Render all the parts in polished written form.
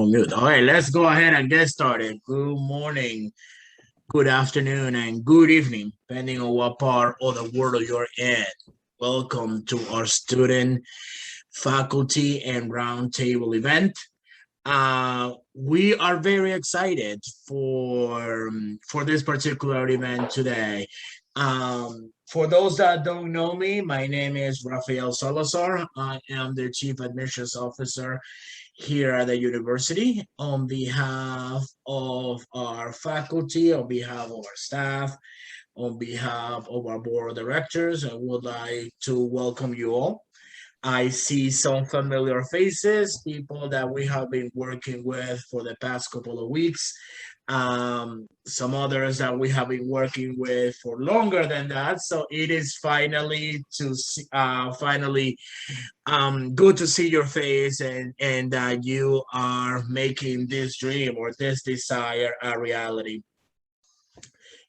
On mute. All right, let's go ahead and get started. Good morning, good afternoon, and good evening, depending on what part of the world you're in. Welcome to our student, faculty, and roundtable event. We are very excited for this particular event today. For those that don't know me, my name is Rafael Salazar. I am the Chief Admissions Officer here at the university. On behalf of our faculty, on behalf of our staff, on behalf of our board of directors, I would like to welcome you all. I see some familiar faces, people that we have been working with for the past couple of weeks. Some others that we have been working with for longer than that. So it is finally good to see your face and that you are making this dream or this desire a reality.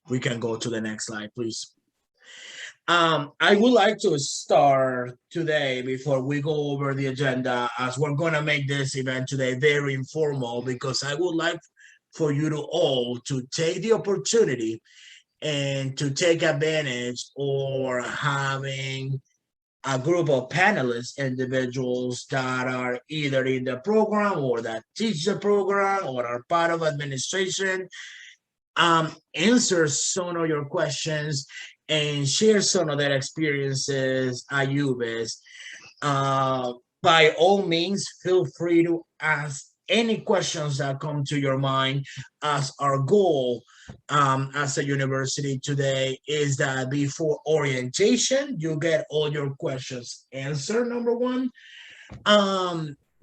We can go to the next slide, please. I would like to start today before we go over the agenda, as we're going to make this event today very informal, because I would like for you to all to take the opportunity and to take advantage or having a group of panelists, individuals that are either in the program or that teach the program or are part of administration, answer some of your questions and share some of their experiences at UBIS. By all means, feel free to ask any questions that come to your mind, as our goal as a university today is that before orientation, you get all your questions answered, number one.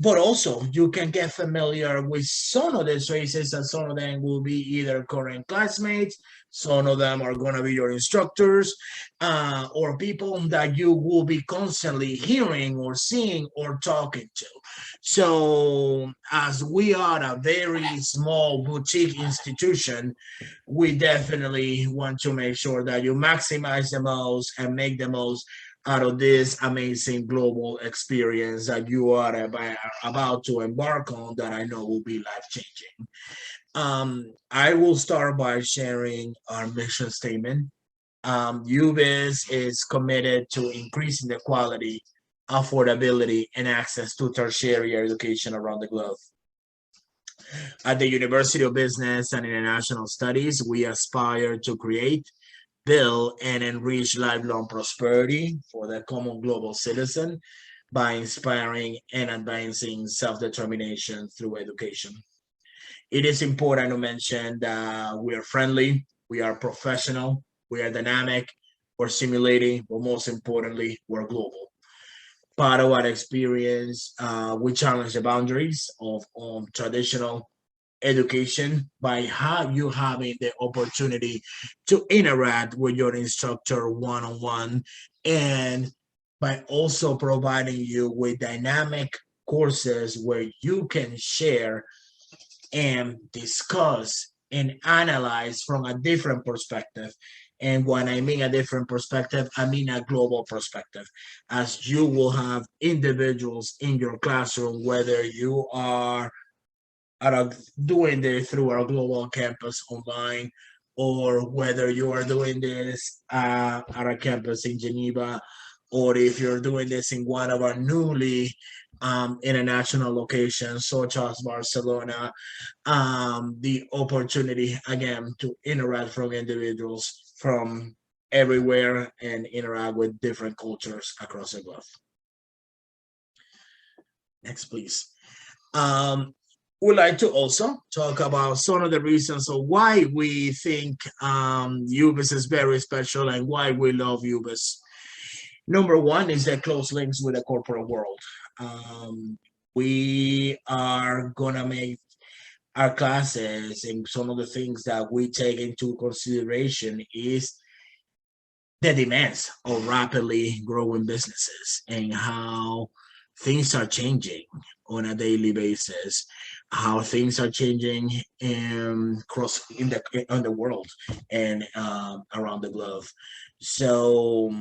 But also you can get familiar with some of these faces, and some of them will be either current classmates, some of them are going to be your instructors, or people that you will be constantly hearing or seeing or talking to. So as we are a very small boutique institution, we definitely want to make sure that you maximize the most and make the most out of this amazing global experience that you are about to embark on, that I know will be life-changing. I will start by sharing our mission statement. UBIS is committed to increasing the quality, affordability, and access to tertiary education around the globe. At the University of Business and International Studies, we aspire to create, build, and enrich lifelong prosperity for the common global citizen by inspiring and advancing self-determination through education. It is important to mention that we are friendly, we are professional, we are dynamic, we're simulating, but most importantly, we're global. Part of our experience, we challenge the boundaries of traditional education by how you having the opportunity to interact with your instructor one-on-one, and by also providing you with dynamic courses where you can share and discuss and analyze from a different perspective. And when I mean a different perspective, I mean a global perspective, as you will have individuals in your classroom, whether you are doing this through our global campus online, or whether you are doing this at our campus in Geneva, or if you're doing this in one of our newly international locations, such as Barcelona, the opportunity again to interact from individuals from everywhere and interact with different cultures across the globe. Next, please. Would like to also talk about some of the reasons of why we think UBIS is very special and why we love UBIS. Number one is the close links with the corporate world. We are gonna make our classes, and some of the things that we take into consideration is the demands of rapidly growing businesses and how things are changing on a daily basis, how things are changing in the world and around the globe. So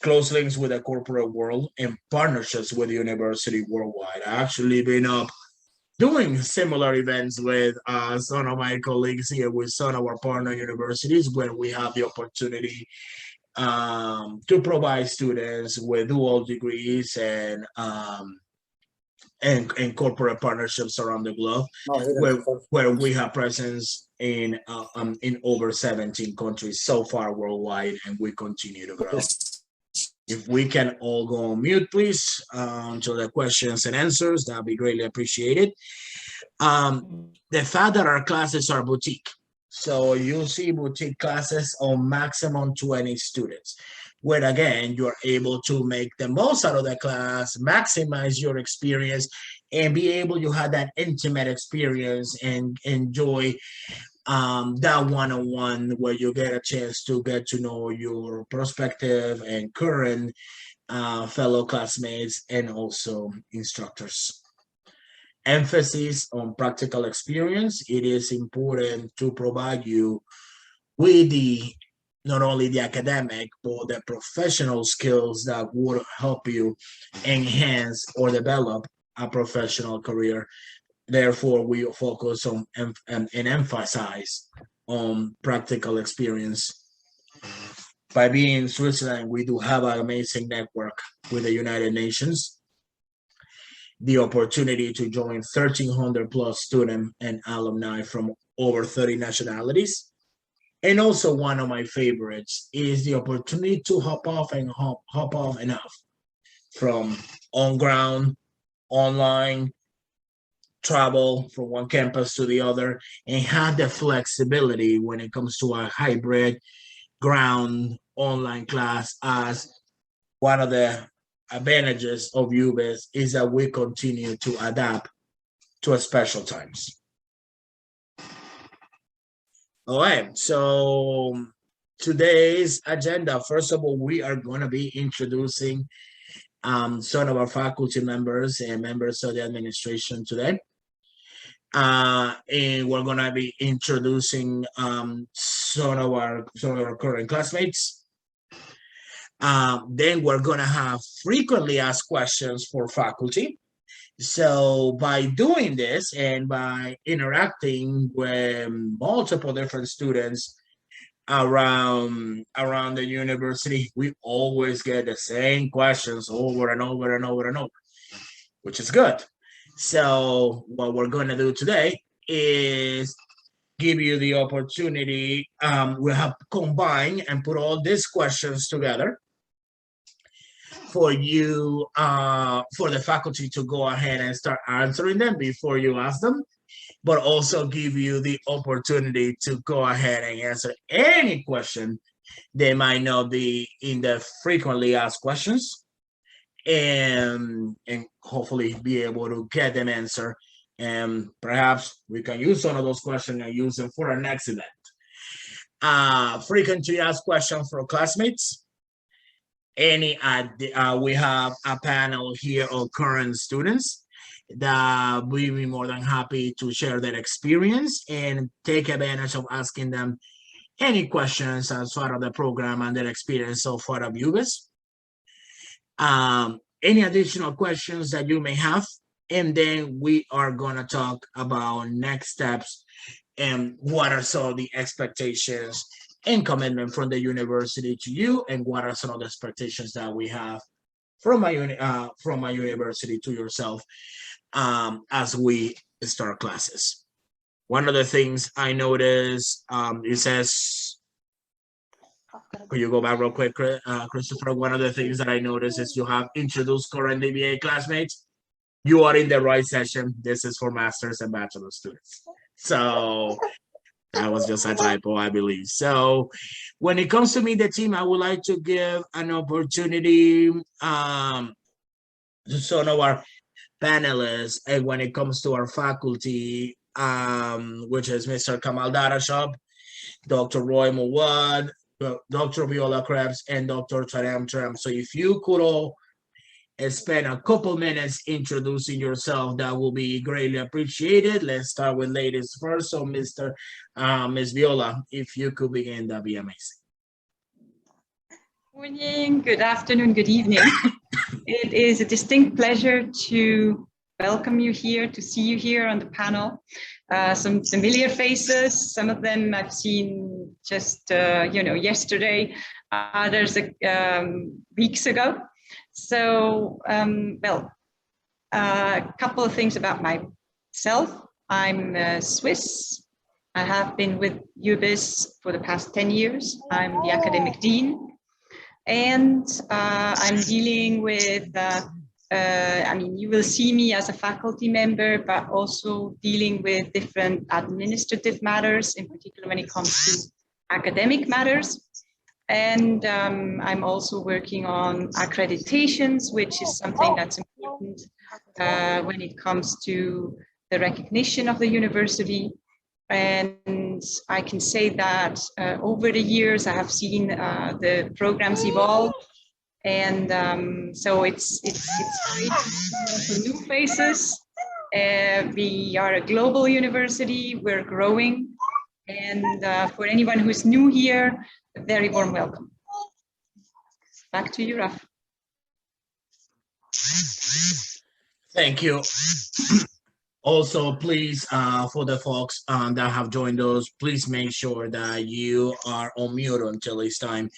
close links with the corporate world and partnerships with the university worldwide. I actually been up doing similar events with some of my colleagues here with some of our partner universities where we have the opportunity to provide students with dual degrees and corporate partnerships around the globe, where we have presence in over 17 countries so far worldwide, and we continue to grow. If we can all go on mute, please, to the questions and answers, that'd be greatly appreciated. The fact that our classes are boutique. So you see boutique classes on maximum 20 students, where again, you're able to make the most out of the class, maximize your experience, and be able to have that intimate experience and enjoy that one-on-one where you get a chance to get to know your prospective and current fellow classmates and also instructors. Emphasis on practical experience. It is important to provide you with not only the academic, but the professional skills that would help you enhance or develop a professional career. Therefore, we focus on and emphasize on practical experience. By being in Switzerland, we do have an amazing network with the United Nations. The opportunity to join 1,300 plus students and alumni from over 30 nationalities. And also one of my favorites is the opportunity to hop off and off from on ground, online, travel from one campus to the other, and have the flexibility when it comes to a hybrid ground online class. As one of the advantages of UBIS is that we continue to adapt to a special times. All right, so today's agenda, first of all, we are going to be introducing some of our faculty members and members of the administration today. And we're going to be introducing some of our current classmates. Then we're going to have frequently asked questions for faculty. So by doing this and by interacting with multiple different students around the university, we always get the same questions over and over and over and over, which is good. So what we're going to do today is give you the opportunity. We have combined and put all these questions together for you, for the faculty to go ahead and start answering them before you ask them, but also give you the opportunity to go ahead and answer any question they might not be in the frequently asked questions, and hopefully be able to get them answered. And perhaps we can use some of those questions and use them for our next event. Frequently asked questions for classmates. We have a panel here of current students that will be more than happy to share their experience and take advantage of asking them any questions as part of the program and their experience so far of UBIS. Any additional questions that you may have, and then we are going to talk about next steps and what are some of the expectations and commitment from the university to you, and what are some of the expectations that we have from my university to yourself as we start classes. One of the things I noticed, it says, could you go back real quick, Christopher? One of the things that I noticed is you have introduced current DBA classmates. You are in the right session. This is for master's and bachelor students. So that was just a typo, I believe. So when it comes to meet the team, I would like to give an opportunity to some of our panelists. And when it comes to our faculty, which is Mr. Kamal Darashab, Dr. Roy Mawad, Dr. Viola Krebs, and Dr. Taram Tram. So if you could all spend a couple minutes introducing yourself, that will be greatly appreciated. Let's start with ladies first. So Ms. Viola, if you could begin, that'd be amazing. Morning, good afternoon, good evening. It is a distinct pleasure to welcome you here, to see you here on the panel. Some familiar faces, some of them I've seen just, yesterday, others weeks ago. So, a couple of things about myself. I'm Swiss. I have been with UBIS for the past 10 years. I'm the academic dean. And I'm dealing with, you will see me as a faculty member, but also dealing with different administrative matters, in particular when it comes to academic matters. And I'm also working on accreditations, which is something that's important when it comes to the recognition of the university. And I can say that over the years, I have seen the programs evolve. And so it's great to see also new faces. We are a global university, we're growing. And for anyone who's new here, a very warm welcome. Back to you, Raf. Thank you. Also, please, for the folks that have joined us, please make sure that you are on mute until it's time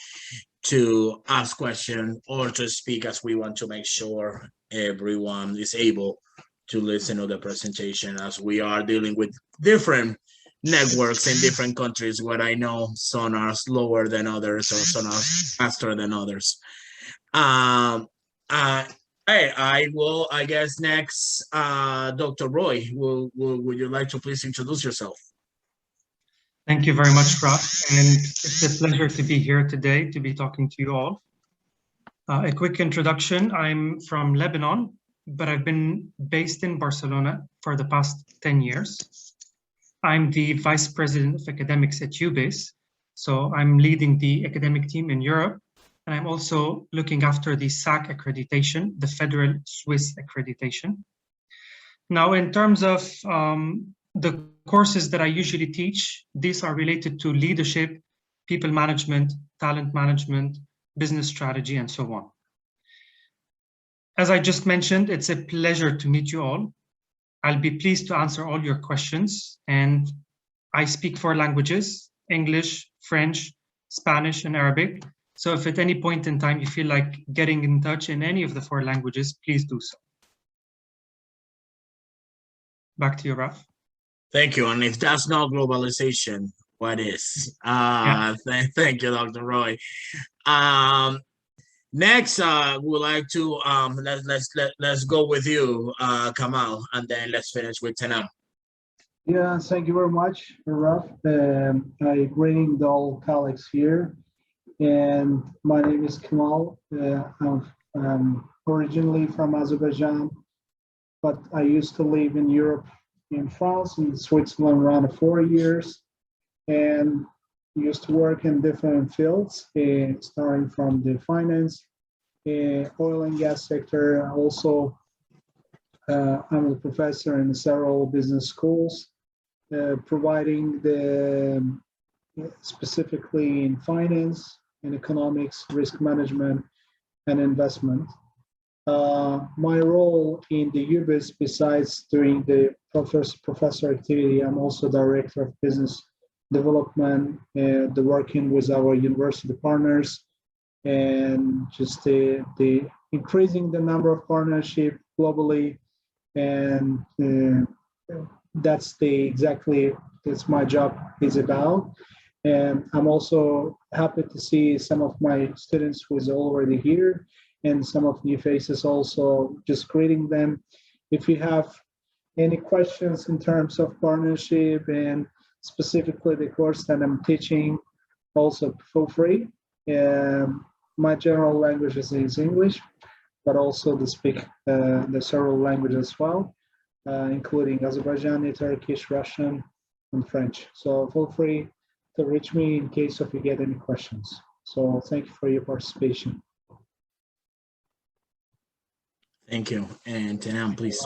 to ask questions or to speak, as we want to make sure everyone is able to listen to the presentation, as we are dealing with different networks in different countries, where I know some are slower than others or some are faster than others. I will, I guess next, Dr. Roy, would you like to please introduce yourself? Thank you very much, Raf, and it's a pleasure to be here today to be talking to you all. A quick introduction, I'm from Lebanon, but I've been based in Barcelona for the past 10 years. I'm the Vice President of Academics at UBIS, so I'm leading the academic team in Europe. And I'm also looking after the SAC accreditation, the Federal Swiss accreditation. Now, in terms of the courses that I usually teach, these are related to leadership, people management, talent management, business strategy, and so on. As I just mentioned, it's a pleasure to meet you all. I'll be pleased to answer all your questions. And I speak 4 languages: English, French, Spanish, and Arabic. So if at any point in time you feel like getting in touch in any of the 4 languages, please do so. Back to you, Raf. Thank you. And if that's not globalization, what is? Thank you, Dr. Roy. Next, we'd like to let's go with you, Kamal, and then let's finish with Tanam. Yeah, thank you very much, Raf. I greeting all colleagues here. And my name is Kamal. I'm originally from Azerbaijan, but I used to live in Europe, in France and Switzerland around 4 years, and used to work in different fields, starting from the finance, oil and gas sector. Also, I'm a professor in several business schools, providing specifically in finance, in economics, risk management, and investment. My role in the UBIS, besides doing the professor activity, I'm also director of business development, working with our university partners, and just the increasing the number of partnership globally, and that's my job is about. And I'm also happy to see some of my students who is already here, and some of new faces also, just greeting them. If you have any questions in terms of partnership and specifically the course that I'm teaching, also feel free. My general language is English, but also to speak the several languages as well, including Azerbaijani, Turkish, Russian, and French. So feel free to reach me in case if you get any questions. So thank you for your participation. Thank you. And Tanam, please.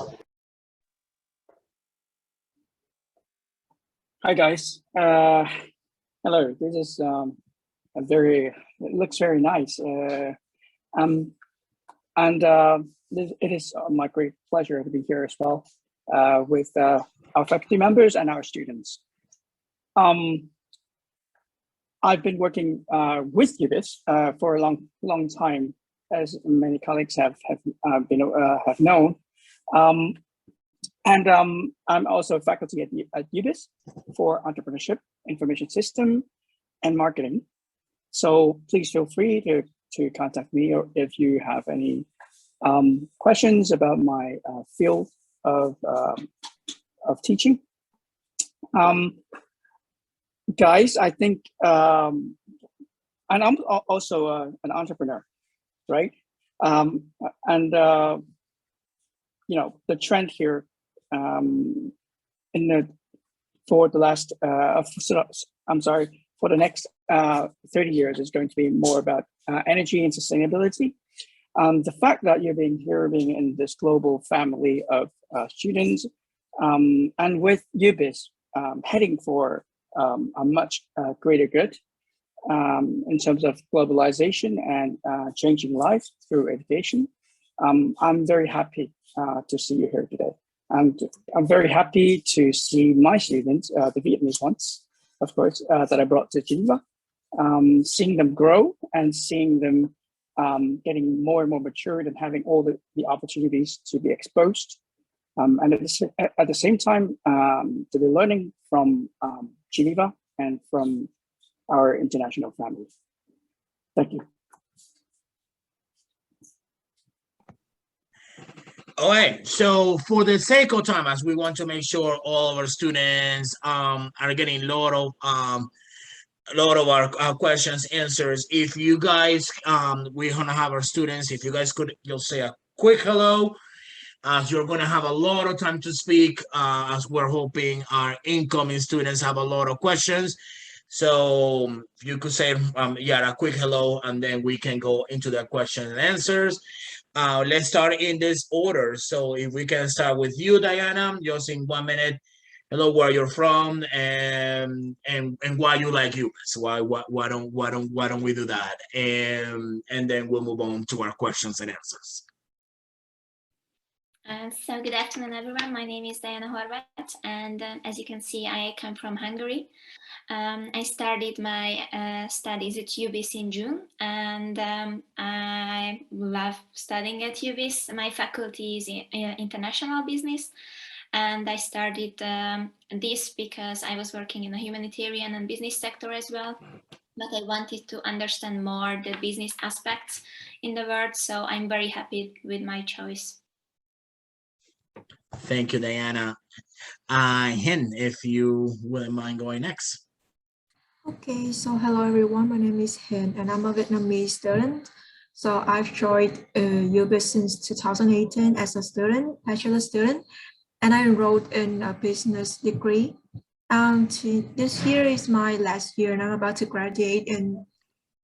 Hi guys. Hello. This is it looks very nice. And it is my great pleasure to be here as well with our faculty members and our students. I've been working with UBIS for a long time, as many colleagues have known. And I'm also a faculty at UBIS for entrepreneurship, information system, and marketing. So please feel free to contact me, or if you have any questions about my field of teaching. Guys, I think, and I'm also an entrepreneur, right? And you know, the trend here for the last for the next 30 years is going to be more about energy and sustainability. The fact that you're being in this global family of students, and with UBIS heading for a much greater good in terms of globalization and changing lives through education. I'm very happy to see you here today. And I'm very happy to see my students, the Vietnamese ones, of course, that I brought to Geneva, seeing them grow and seeing them getting more and more matured and having all the opportunities to be exposed. And at the same time, to be learning from Geneva and from our international family. Thank you. All right, so for the sake of time, as we want to make sure all of our students are getting a lot of our questions answers, if you guys we're gonna have our students, if you guys could just say a quick hello, as you're gonna have a lot of time to speak, as we're hoping our incoming students have a lot of questions. So if you could say yeah, a quick hello, and then we can go into the question and answers. Let's start in this order. So if we can start with you, Diana, just in 1 minute. Hello, where you're from, and why you like UBIS. So why don't we do that? And then we'll move on to our questions and answers. So good afternoon, everyone. My name is Diana Horvat, and as you can see, I come from Hungary. I started my studies at UBIS in June, and I love studying at UBIS. My faculty is in international business, and I started this because I was working in the humanitarian and business sector as well, but I wanted to understand more the business aspects in the world, so I'm very happy with my choice. Thank you, Diana. Hen, if you wouldn't mind going next. Okay, so hello everyone, my name is Hen and I'm a Vietnamese student. So I've joined UBIS since 2018 as a student, bachelor student, and I enrolled in a business degree. This year is my last year and I'm about to graduate in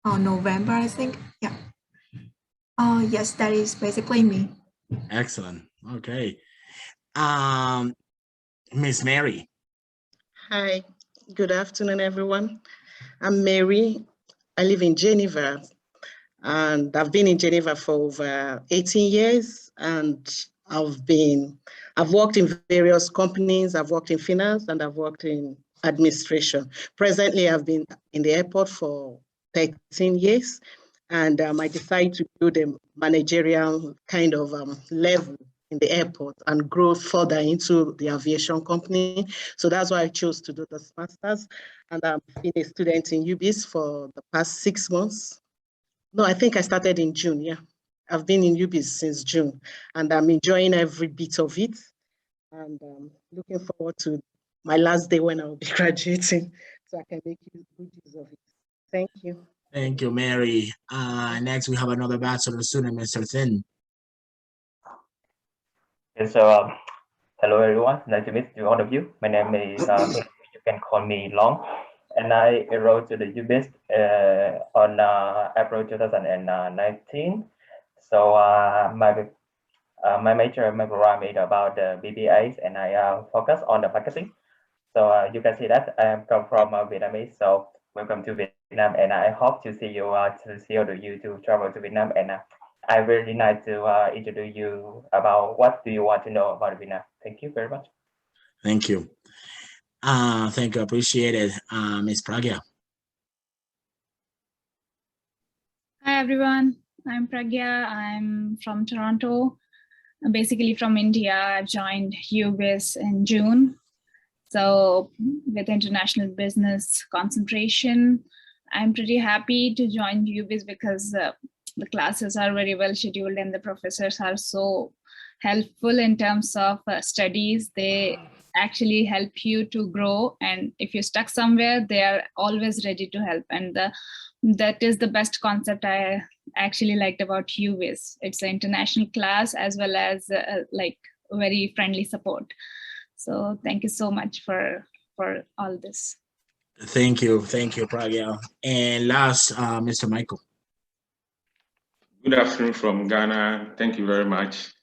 November, I think. Yeah. Yes, that is basically me. Excellent. Okay. Miss Mary. Hi, good afternoon, everyone. I'm Mary. I live in Geneva, and I've been in Geneva for over 18 years, and I've worked in various companies. I've worked in finance and I've worked in administration. Presently, I've been in the airport for 13 years, and I decided to build a managerial kind of level in the airport and grow further into the aviation company. So that's why I chose to do this master's. And I've been a student in UBIS for the past 6 months. No, I think I started in June, yeah. I've been in UBIS since June, and I'm enjoying every bit of it. And looking forward to my last day when I'll be graduating, so I can make good use of it. Thank you. Thank you, Mary. Next, we have another bachelor student, Mr. Thin. Yes, so hello everyone, nice to meet you, all of you. My name is, you can call me Long, and I enrolled to the UBIS on April 2019. So my major, my program is about the BBAs, and I focus on the marketing. So you can see that I am come from Vietnamese. So welcome to Vietnam, and I hope to see you to travel to Vietnam, and I really like to introduce you about what do you want to know about Vina. Thank you very much. Thank you. Thank you. Appreciate it. Ms. Pragya. Hi everyone, I'm Pragya. I'm from Toronto. I'm basically from India. I've joined UBIS in June. So with international business concentration, I'm pretty happy to join UBIS because the classes are very well scheduled and the professors are so helpful in terms of studies. They actually help you to grow, and if you're stuck somewhere, they are always ready to help. And that is the best concept I actually liked about UBIS. It's an international class as well as like very friendly support. So thank you so much for all this. Thank you, Pragya. And last, Mr. Michael. Good afternoon from Ghana. Thank you very much.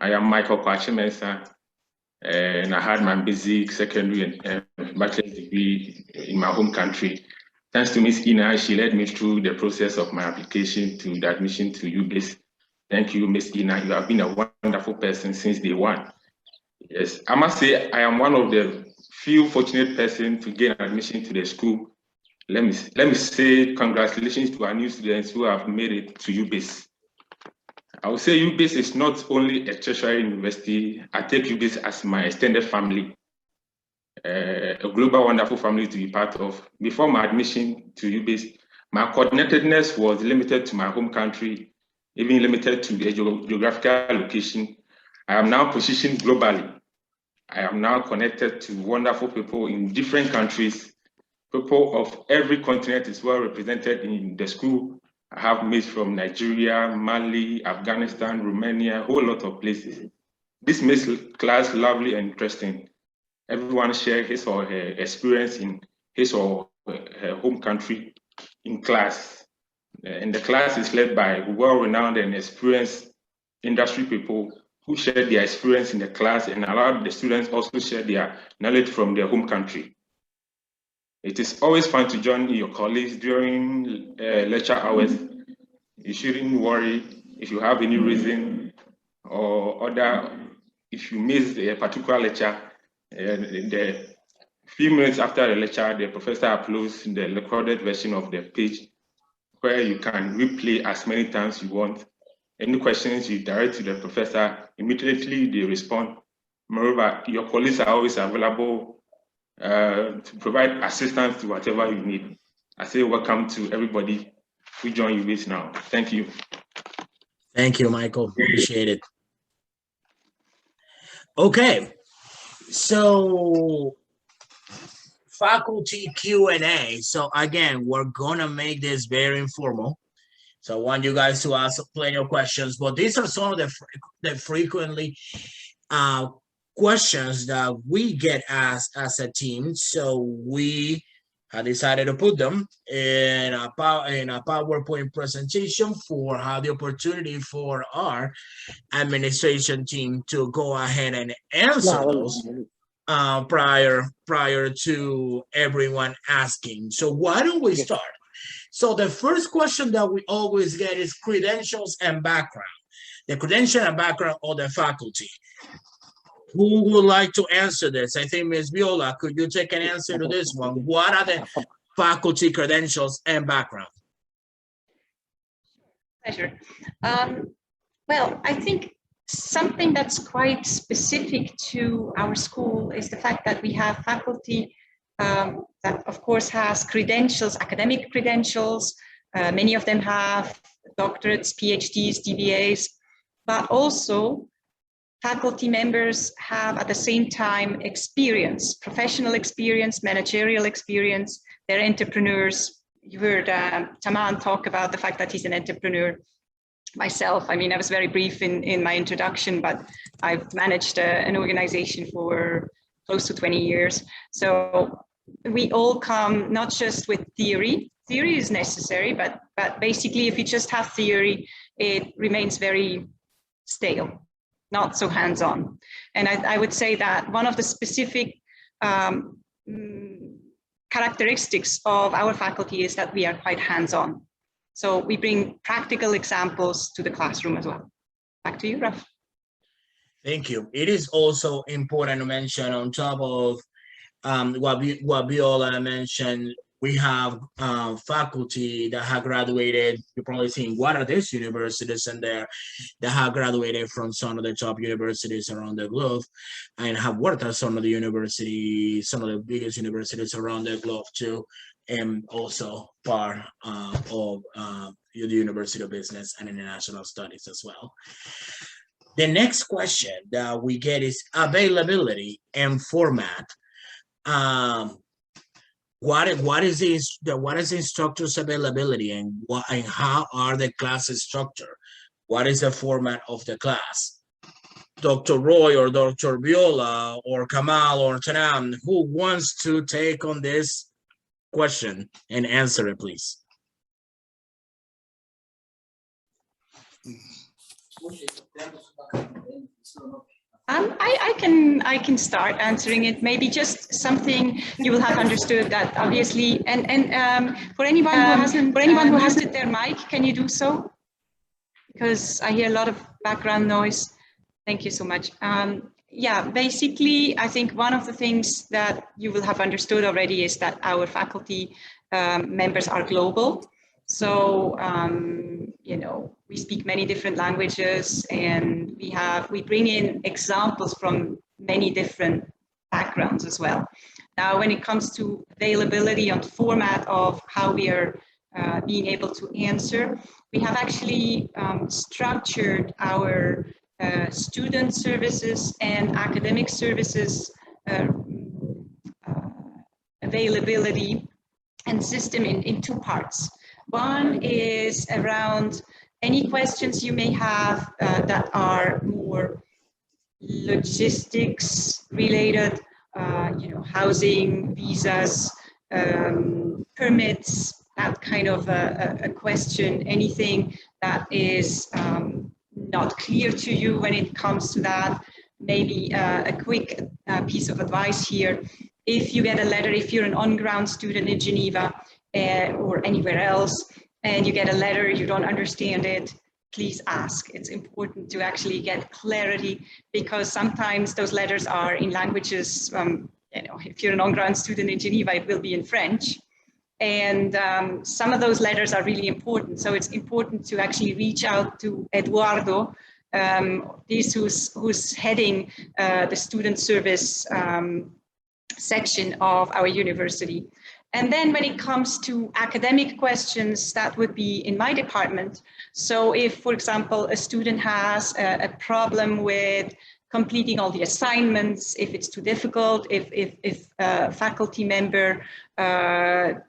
I am Michael Kwachimesa, and I had my basic, secondary, and bachelor's degree in my home country. Thanks to Ms. Ina, she led me through the process of my application to the admission to UBIS. Thank you, Ms. Ina. You have been a wonderful person since day one. Yes, I must say I am one of the few fortunate persons to gain admission to the school. Let me say congratulations to our new students who have made it to UBIS. I would say UBIS is not only a tertiary university. I take UBIS as my extended family, a global wonderful family to be part of. Before my admission to UBIS, my coordinatedness was limited to my home country, even limited to the geographical location. I am now positioned globally. I am now connected to wonderful people in different countries. People of every continent is well represented in the school. I have mates from Nigeria, Mali, Afghanistan, Romania, a whole lot of places. This makes class lovely and interesting. Everyone shares his or her experience in his or her home country in class. And the class is led by well-renowned and experienced industry people who share their experience in the class and allow the students also share their knowledge from their home country. It is always fun to join your colleagues during lecture hours. You shouldn't worry if you have any reason or other, if you miss a particular lecture, the few minutes after the lecture, the professor uploads the recorded version of the page where you can replay as many times you want. Any questions you direct to the professor, immediately they respond. Moreover, your colleagues are always available to provide assistance to whatever you need. I say welcome to everybody who join UBIS now. Thank you. Thank you, Michael. Appreciate it. Okay, so faculty Q&A. So again, we're gonna make this very informal. So I want you guys to ask plenty of questions, but these are some of the frequently questions that we get asked as a team. So we have decided to put them in a PowerPoint presentation for how the opportunity for our administration team to go ahead and answer those prior to everyone asking. So why don't we start? So the first question that we always get is credentials and background. The credential and background of the faculty. Who would like to answer this? I think Ms. Viola, could you take an answer to this one? What are the faculty credentials and background? Pleasure. Well, I think something that's quite specific to our school is the fact that we have faculty that, of course, has credentials, academic credentials. Many of them have doctorates, PhDs, DBAs, but also faculty members have at the same time experience, professional experience, managerial experience. They're entrepreneurs. You heard Taman talk about the fact that he's an entrepreneur. Myself, I mean, I was very brief in my introduction, but I've managed an organization for close to 20 years. So we all come not just with theory. Theory is necessary, but basically if you just have theory, it remains very stale, not so hands-on. And I would say that one of the specific characteristics of our faculty is that we are quite hands-on. So we bring practical examples to the classroom as well. Back to you, Raf. Thank you. It is also important to mention, on top of what Viola mentioned, we have faculty that have graduated. You're probably seeing what are these universities in there that have graduated from some of the top universities around the globe and have worked at some of the universities, some of the biggest universities around the globe too, and also part of the University of Business and International Studies as well. The next question that we get is availability and format. What is the instructor's availability, and how are the classes structured? What is the format of the class? Dr. Roy or Dr. Viola or Kamal or Tanam, who wants to take on this question and answer it, please? I can start answering it. Maybe just something you will have understood that obviously, and for anyone who hasn't muted their mic, can you do so? Because I hear a lot of background noise. Thank you so much. Yeah, basically, I think one of the things that you will have understood already is that our faculty members are global. So, you know, we speak many different languages, and we bring in examples from many different backgrounds as well. Now, when it comes to availability and format of how we are being able to answer, we have actually structured our student services and academic services availability and system in two parts. One is around any questions you may have that are more logistics related, you know, housing, visas, permits, that kind of a question, anything that is not clear to you when it comes to that. Maybe a quick piece of advice here. If you get a letter, if you're an on-ground student in Geneva or anywhere else, and you get a letter, you don't understand it, please ask. It's important to actually get clarity, because sometimes those letters are in languages, you know, if you're an on-ground student in Geneva, it will be in French. And some of those letters are really important. So it's important to actually reach out to Eduardo, who's heading the student service section of our university. And then when it comes to academic questions, that would be in my department. So if, for example, a student has a problem with completing all the assignments, if it's too difficult, if a faculty member if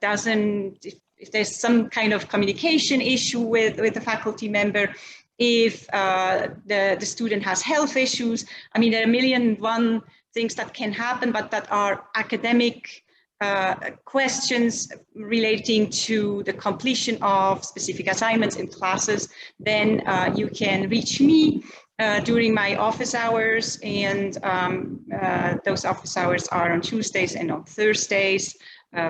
there's some kind of communication issue with the faculty member, if the student has health issues, I mean, there are a million and one things that can happen, but that are academic questions relating to the completion of specific assignments in classes, then you can reach me during my office hours, and those office hours are on Tuesdays and on Thursdays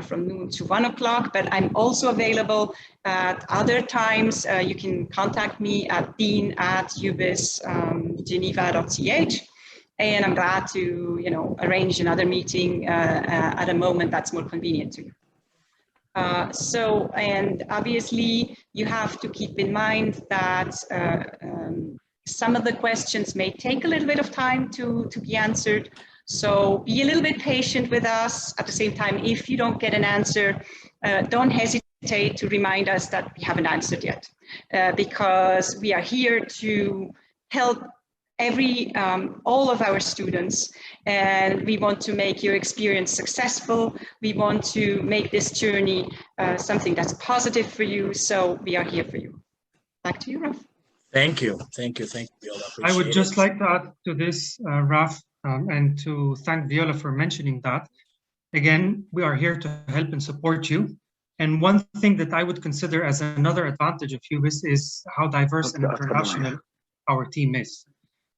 from noon to 1 o'clock, but I'm also available at other times. You can contact me at dean@ubisgeneva.ch. And I'm glad to, you know, arrange another meeting at a moment that's more convenient to you. And obviously you have to keep in mind that some of the questions may take a little bit of time to be answered. So be a little bit patient with us. At the same time, if you don't get an answer, don't hesitate to remind us that we haven't answered yet, because we are here to help all of our students, and we want to make your experience successful. We want to make this journey something that's positive for you, so we are here for you. Back to you, Raf. Thank you, Viola. I would just like to add to this, Raf, and to thank Viola for mentioning that. Again, we are here to help and support you. And one thing that I would consider as another advantage of UBIS is how diverse and international our team is.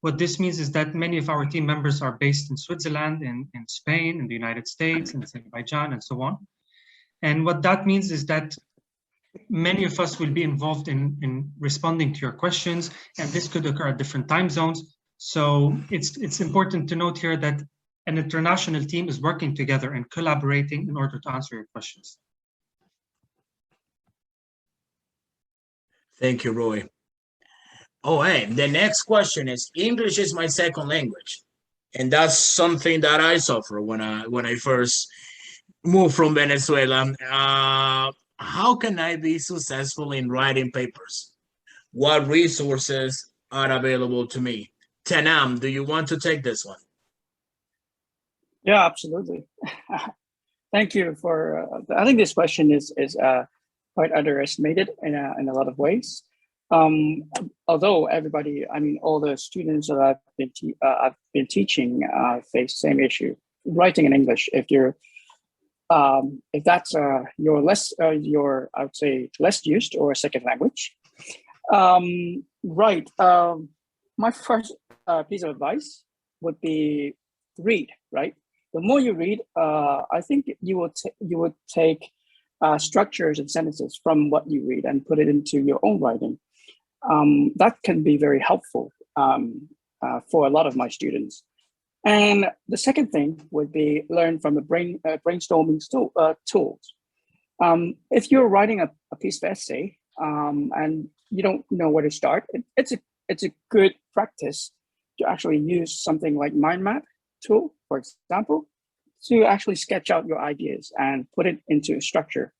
What this means is that many of our team members are based in Switzerland, in Spain, in the United States, in Azerbaijan, and so on. And what that means is that many of us will be involved in responding to your questions, and this could occur at different time zones. So it's important to note here that an international team is working together and collaborating in order to answer your questions. Thank you, Roy. Oh, hey, the next question is, English is my second language. And that's something that I suffer when I first moved from Venezuela. How can I be successful in writing papers? What resources are available to me? Tanam, do you want to take this one? Yeah, absolutely. Thank you for, I think this question is quite underestimated in a lot of ways. Although everybody, I mean, all the students that I've been teaching face the same issue, writing in English. If that's your I would say less used or second language. Right. My first piece of advice would be read. Right. The more you read, I think you would take structures and sentences from what you read and put it into your own writing. That can be very helpful for a lot of my students. And the second thing would be learn from the brainstorming tools. If you're writing a piece of essay and you don't know where to start, it's a good practice to actually use something like mind map tool, for example, to actually sketch out your ideas and put it into a structure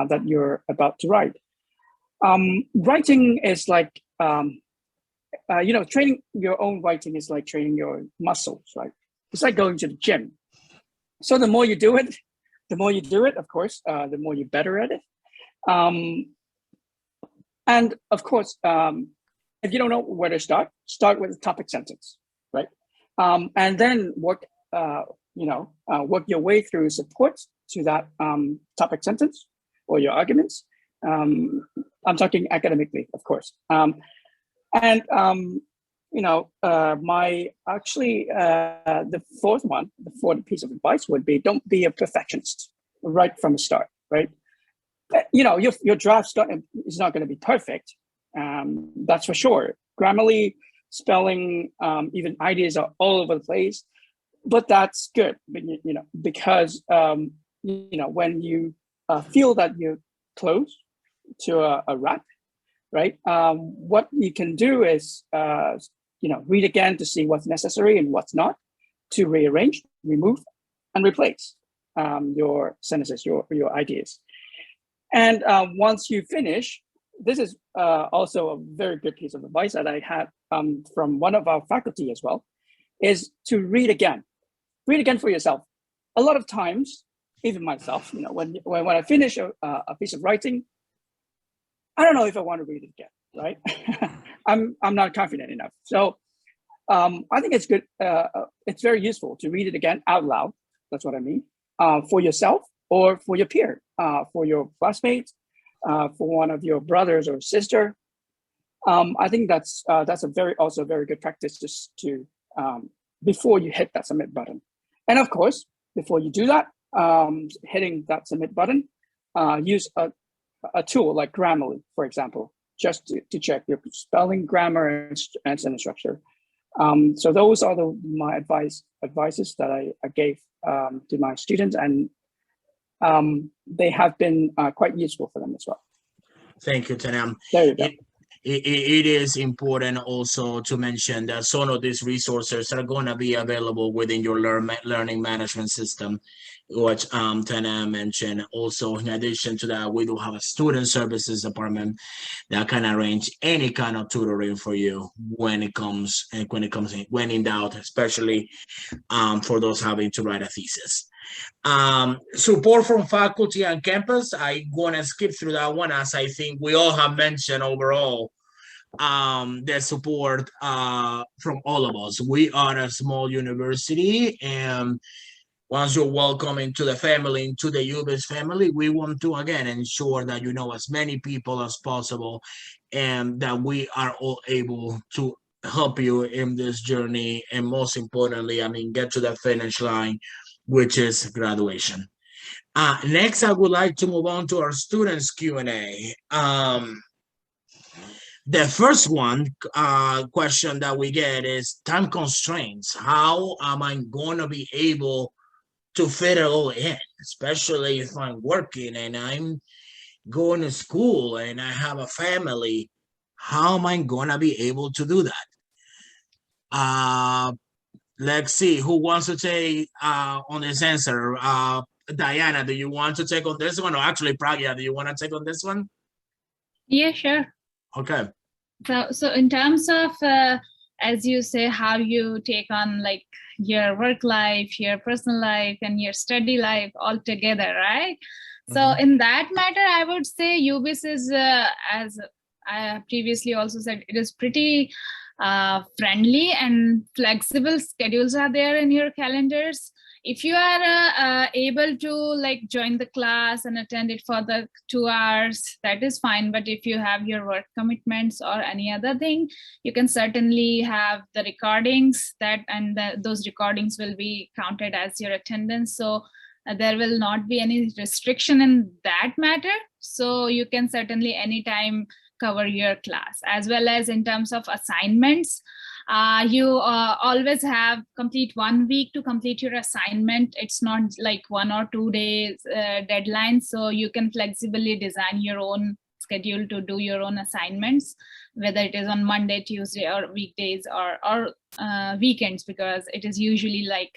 that you're about to write. Writing is like, training your own writing is like training your muscles, right? It's like going to the gym. So the more you do it, of course, the more you're better at it. And of course, if you don't know where to start with a topic sentence, right? And then work your way through support to that topic sentence or your arguments. I'm talking academically, of course. The fourth piece of advice would be, don't be a perfectionist right from the start, right? Your draft is not going to be perfect. That's for sure. Grammarly, spelling, even ideas are all over the place, but that's good, because when you feel that you're close to a wrap, right? What you can do is, read again to see what's necessary and what's not, to rearrange, remove, and replace your sentences, your ideas. And once you finish, this is also a very good piece of advice that I had from one of our faculty as well, is to read again. Read again for yourself. A lot of times, even myself, when I finish a piece of writing, I don't know if I want to read it again, right? I'm not confident enough. So I think it's good. It's very useful to read it again out loud. That's what I mean. For yourself or for your peer, for your classmates, for one of your brothers or sister. I think that's also a very good practice just to before you hit that submit button. And of course, before you do that, hitting that submit button, use a tool like Grammarly, for example, just to check your spelling, grammar, and sentence structure. So those are my advices that I gave to my students, and they have been quite useful for them as well. Thank you, Tanam. There you go. It is important also to mention that some of these resources are going to be available within your learning management system, which Tanam mentioned. Also, in addition to that, we do have a student services department that can arrange any kind of tutoring for you when in doubt, especially for those having to write a thesis. Support from faculty and campus, I'm going to skip through that one, as I think we all have mentioned overall the support from all of us. We are a small university, and once you're welcome into the family, into the UBIS family, we want to again ensure that you know as many people as possible, and that we are all able to help you in this journey, and most importantly, get to the finish line, which is graduation. Next, I would like to move on to our students Q&A. The first one question that we get is time constraints. How am I going to be able to fit it all in, especially if I'm working and I'm going to school and I have a family? How am I going to be able to do that? Let's see who wants to take on this answer. Diana, do you want to take on this one? Or actually, Pragya, do you want to take on this one? Yeah, sure. Okay. So in terms of, as you say, how you take on like your work life, your personal life, and your study life all together, right? So in that matter, I would say UBIS is, as I previously also said, it is pretty friendly and flexible schedules are there in your calendars. If you are able to like join the class and attend it for the 2 hours, that is fine. But if you have your work commitments or any other thing, you can certainly have the recordings those recordings will be counted as your attendance. So there will not be any restriction in that matter. So you can certainly anytime cover your class. As well as in terms of assignments, you always have complete 1 week to complete your assignment. It's not like 1 or 2 days deadline. So you can flexibly design your own schedule to do your own assignments, whether it is on Monday, Tuesday, or weekdays or weekends, because it is usually like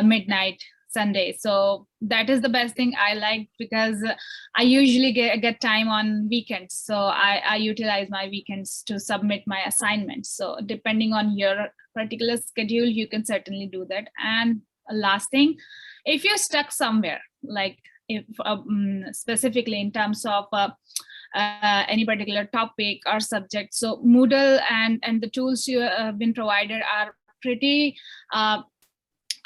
midnight Sunday. So that is the best thing I like, because I usually get time on weekends. So I utilize my weekends to submit my assignments. So depending on your particular schedule, you can certainly do that. And last thing, if you're stuck somewhere, like if specifically in terms of any particular topic or subject, so Moodle and the tools you have been provided are pretty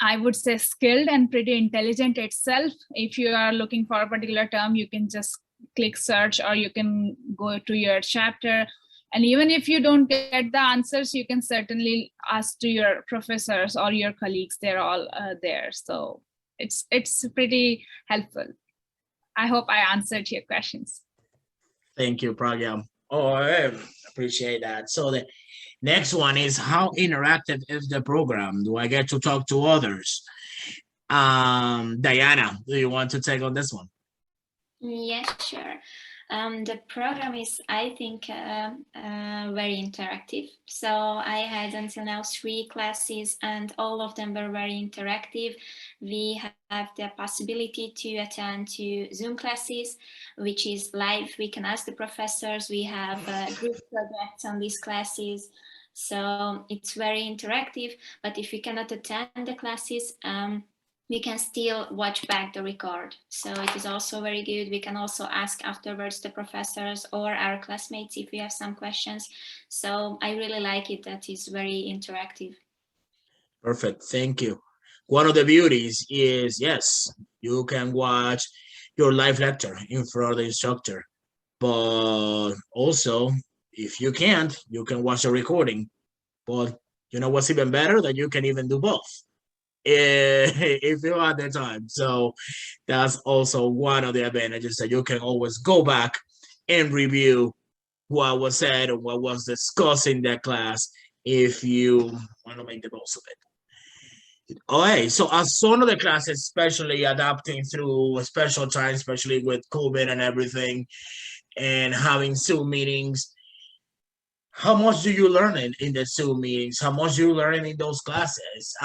I would say skilled and pretty intelligent itself. If you are looking for a particular term, you can just click search, or you can go to your chapter. And even if you don't get the answers, you can certainly ask to your professors or your colleagues. They're all there. So it's pretty helpful. I hope I answered your questions. Thank you, Pragya. Oh, I appreciate that. So the next one is, how interactive is the program? Do I get to talk to others? Diana, do you want to take on this one? Yes, sure. The program is, I think, very interactive. So I had until now 3 classes, and all of them were very interactive. We have the possibility to attend to Zoom classes, which is live. We can ask the professors. We have group projects on these classes. So it's very interactive. But if we cannot attend the classes, we can still watch back the record. So it is also very good. We can also ask afterwards the professors or our classmates if we have some questions. So I really like it. That is very interactive. Perfect. Thank you. One of the beauties is, yes, you can watch your live lecture in front of the instructor, but also if you can't, you can watch the recording. But you know what's even better? That you can even do both if you have the time. So that's also one of the advantages, that you can always go back and review what was said or what was discussed in that class if you want to make the most of it. Okay, so as some of the classes, especially adapting through a special time, especially with COVID and everything, and having Zoom meetings, how much do you learn in the Zoom meetings? How much do you learn in those classes?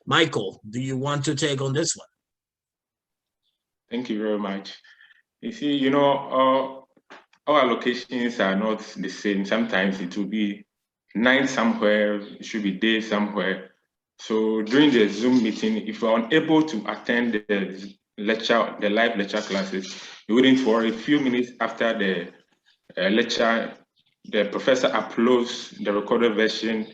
Michael, do you want to take on this one? Thank you very much. You see, you know, our locations are not the same. Sometimes it will be night somewhere, it should be day somewhere. So during the Zoom meeting, if you're unable to attend the lecture, the live lecture classes, you wouldn't worry. A few minutes after the lecture, the professor uploads the recorded version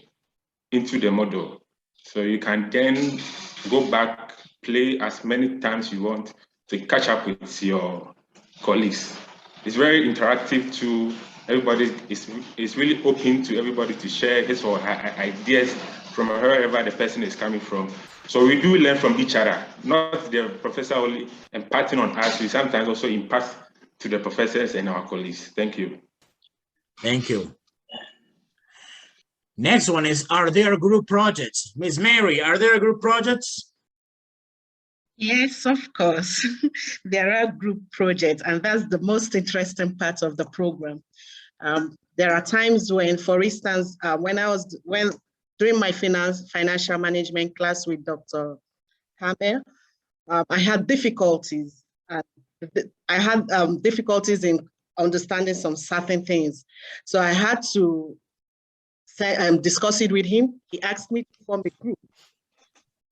into the model. So you can then go back, play as many times you want to catch up with your colleagues. It's very interactive to everybody. It's really open to everybody to share his or her ideas from wherever the person is coming from. So we do learn from each other, not the professor only imparting on us, we sometimes also impart to the professors and our colleagues. Thank you. Thank you. Next one is, are there group projects? Miss Mary, are there group projects? Yes, of course. There are group projects, and that's the most interesting part of the program. There are times when, for instance, during my financial management class with Dr. Campbell, I had difficulties. I had difficulties in understanding some certain things. So I had to discuss it with him. He asked me to form a group.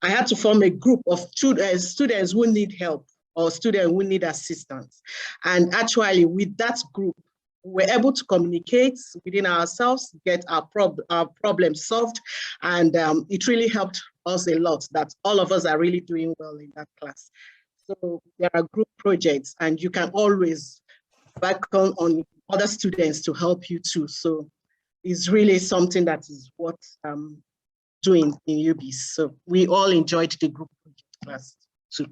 I had to form a group of students who need help or students who need assistance. And actually, with that group, we were able to communicate within ourselves, get our problems solved. And it really helped us a lot that all of us are really doing well in that class. So there are group projects, and you can always back on other students to help you too. So it's really something that is what doing in UBIS. So we all enjoyed the group class too.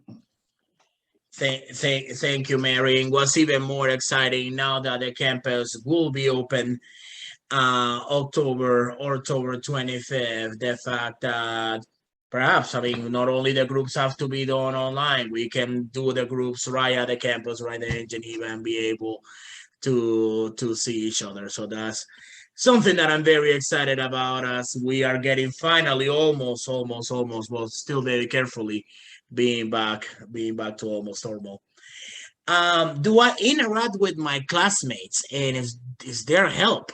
Thank you, Mary. And what's even more exciting now that the campus will be open October 25th, the fact that perhaps, I mean, not only the groups have to be done online, we can do the groups right at the campus, right there in Geneva, and be able to see each other. So that's something that I'm very excited about, as we are getting finally almost, but still very carefully being back to almost normal. Do I interact with my classmates, and is there help?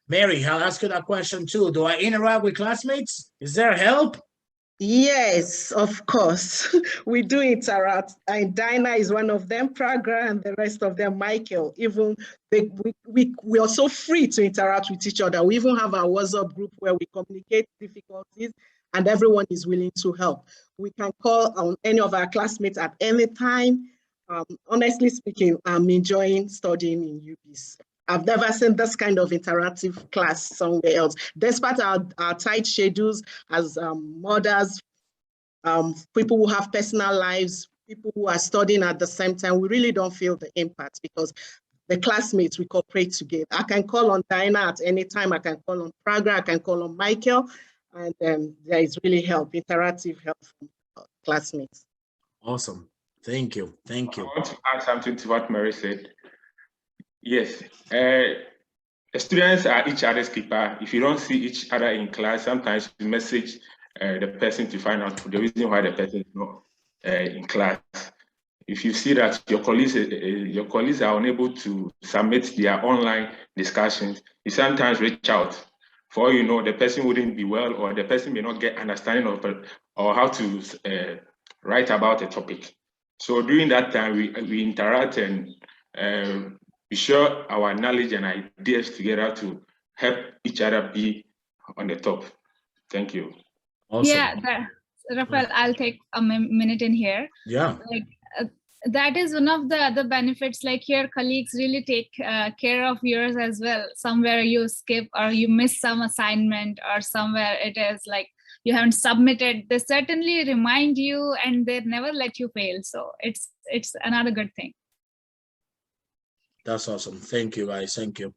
Mary, I'll ask you that question too. Do I interact with classmates? Is there help? Yes, of course. We do interact. And Dinah is one of them, Praga, and the rest of them, Michael. Even we are so free to interact with each other. We even have our WhatsApp group where we communicate difficulties, and everyone is willing to help. We can call on any of our classmates at any time. Honestly speaking, I'm enjoying studying in UBIS. I've never seen this kind of interactive class somewhere else. Despite our tight schedules as mothers, people who have personal lives, people who are studying at the same time, we really don't feel the impact because the classmates, we cooperate together. I can call on Dinah at any time. I can call on Praga. I can call on Michael. And there is really help, interactive help from classmates. Awesome. Thank you. Thank you. I want to add something to what Mary said. Yes, the students are each other's keeper. If you don't see each other in class, sometimes you message the person to find out the reason why the person is not in class. If you see that your colleagues are unable to submit their online discussions, you sometimes reach out. For all you know, the person wouldn't be well, or the person may not get understanding of or how to write about a topic. So during that time, we interact and we share our knowledge and ideas together to help each other be on the top. Thank you. Awesome. Yeah, Rafael, I'll take a minute in here. Yeah. Like that is one of the other benefits. Like your colleagues really take care of yours as well. Somewhere you skip or you miss some assignment, or somewhere it is like you haven't submitted, they certainly remind you and they never let you fail. So it's another good thing. That's awesome. Thank you, guys. Thank you.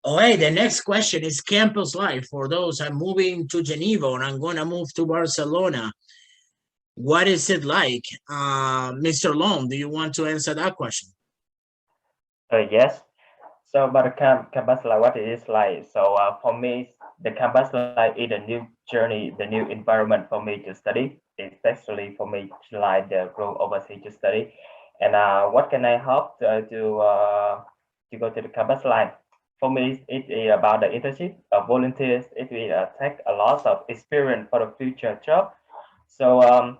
All right, the next question is campus life. For those, I'm moving to Geneva and I'm going to move to Barcelona. What is it like? Mr. Long, do you want to answer that question? Yes. So about the campus life, what it is like. So for me, the campus life is a new journey, the new environment for me to study, especially for me to like the go overseas to study. And what can I help to go to the campus life? For me, it is about the internship, volunteers. It will take a lot of experience for the future job. So I